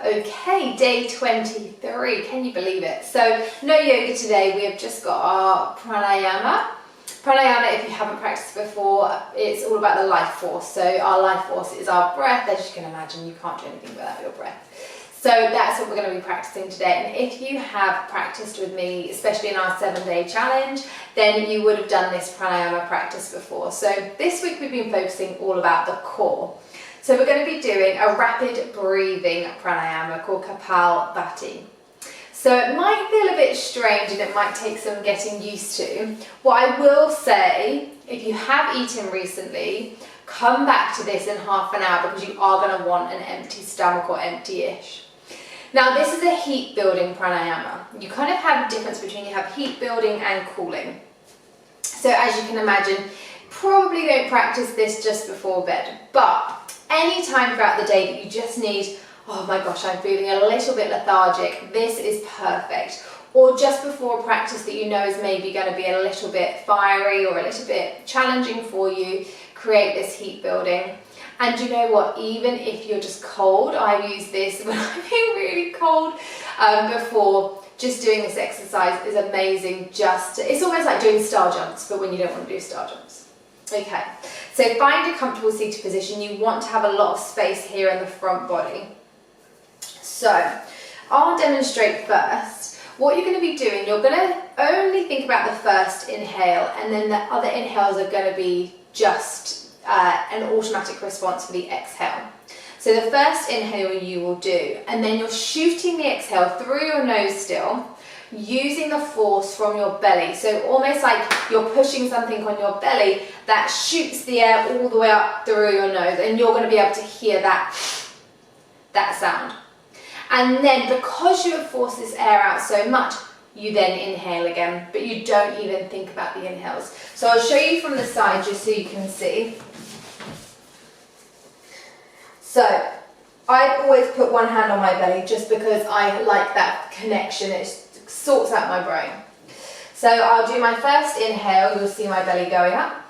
Okay, day 23, can you believe it? So, no yoga today, we have just got our pranayama. Pranayama, if you haven't practiced before, it's all about the life force. So our life force is our breath. As you can imagine, you can't do anything without your breath. So that's what we're going to be practicing today. And if you have practiced with me, especially in our 7-day challenge, then you would have done this pranayama practice before. So this week we've been focusing all about the core. So we're going to be doing a rapid breathing pranayama called Kapalbhati. So it might feel a bit strange and it might take some getting used to. What I will say, if you have eaten recently, come back to this in half an hour because you are going to want an empty stomach or empty-ish. Now this is a heat building pranayama. You kind of have a difference between you have heat building and cooling. So as you can imagine, probably don't practice this just before bed, but any time throughout the day that you just need, oh my gosh, I'm feeling a little bit lethargic, this is perfect. Or just before a practice that you know is maybe going to be a little bit fiery or a little bit challenging for you, create this heat building. And you know what, even if you're just cold, I use this when I've been really cold before, just doing this exercise is amazing. It's almost like doing star jumps, but when you don't want to do star jumps. Okay, so find a comfortable seated position. You want to have a lot of space here in the front body. So I'll demonstrate first. What you're going to be doing, you're going to only think about the first inhale, and then the other inhales are going to be just an automatic response for the exhale. So the first inhale you will do, and then you're shooting the exhale through your nose still, using the force from your belly. So almost like you're pushing something on your belly that shoots the air all the way up through your nose, and you're going to be able to hear that sound. And then because you have forced this air out so much, you then inhale again, but you don't even think about the inhales. So I'll show you from the side just so you can see. So I always put one hand on my belly just because I like that connection. It sorts out my brain. So I'll do my first inhale, you'll see my belly going up.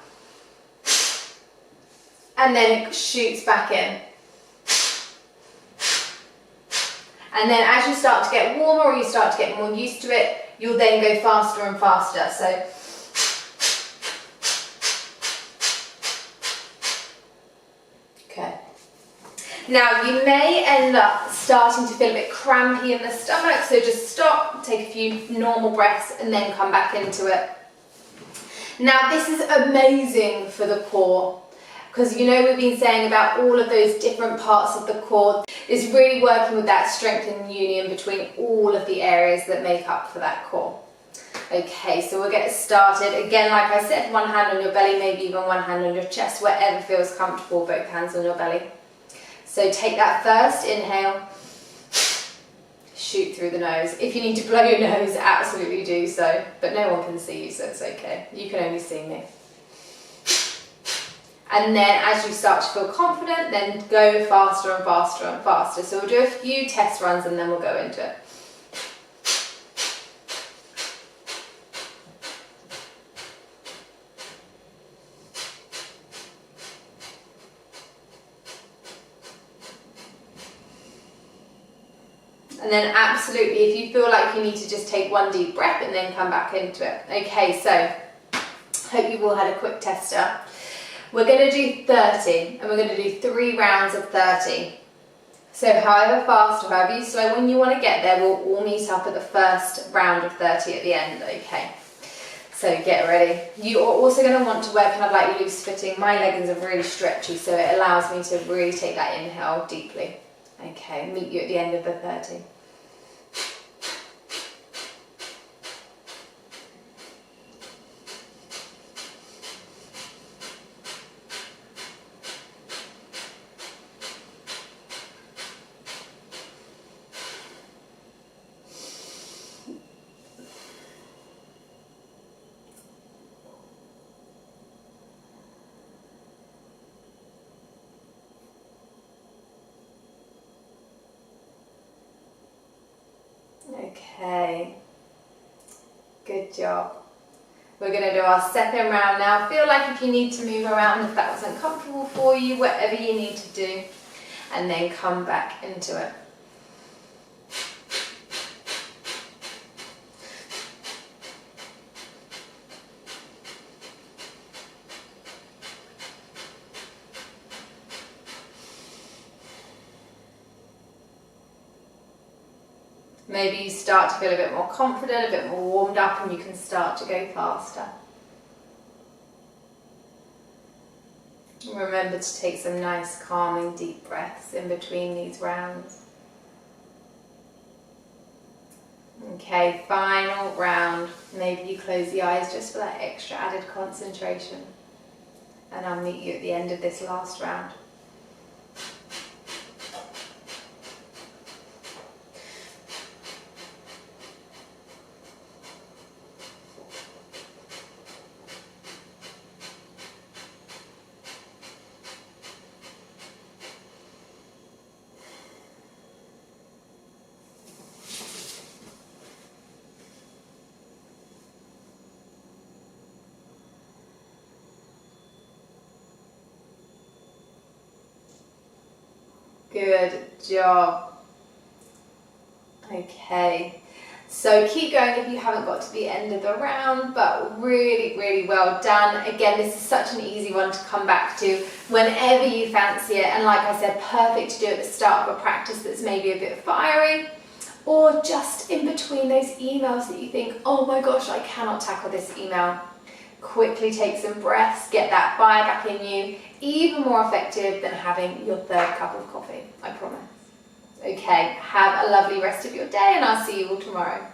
And then it shoots back in. And then as you start to get warmer or you start to get more used to it, you'll then go faster and faster. So okay. Now you may end up starting to feel a bit crampy in the stomach, so just stop, take a few normal breaths and then come back into it. Now this is amazing for the core, because you know we've been saying about all of those different parts of the core is really working with that strength and union between all of the areas that make up for that core. Okay, so we'll get started. Again, like I said, one hand on your belly, maybe even one hand on your chest, wherever feels comfortable, both hands on your belly. So take that first inhale, shoot through the nose. If you need to blow your nose, absolutely do so, but no one can see you, so it's okay. You can only see me. And then as you start to feel confident, then go faster and faster and faster. So we'll do a few test runs and then we'll go into it. And then absolutely, if you feel like you need to just take one deep breath and then come back into it. Okay, so hope you've all had a quick tester. We're going to do 30 and we're going to do 3 rounds of 30. So however fast or however slow when you want to get there, we'll all meet up at the first round of 30 at the end, okay? So get ready. You are also going to want to wear kind of like loose fitting. My leggings are really stretchy, so it allows me to really take that inhale deeply. Okay, meet you at the end of the 30. Okay, good job. We're going to do our second round now. Feel like if you need to move around, if that wasn't comfortable for you, whatever you need to do, and then come back into it. Maybe you start to feel a bit more confident, a bit more warmed up, and you can start to go faster. Remember to take some nice calming deep breaths in between these rounds. Okay, final round. Maybe you close the eyes just for that extra added concentration. And I'll meet you at the end of this last round. Good job. Okay, so keep going if you haven't got to the end of the round, but really, really well done. Again, this is such an easy one to come back to whenever you fancy it. And like I said, perfect to do at the start of a practice that's maybe a bit fiery, or just in between those emails that you think, oh my gosh, I cannot tackle this email. Quickly take some breaths, get that fire back in you. Even more effective than having your third cup of coffee, I promise. Okay, have a lovely rest of your day, and I'll see you all tomorrow.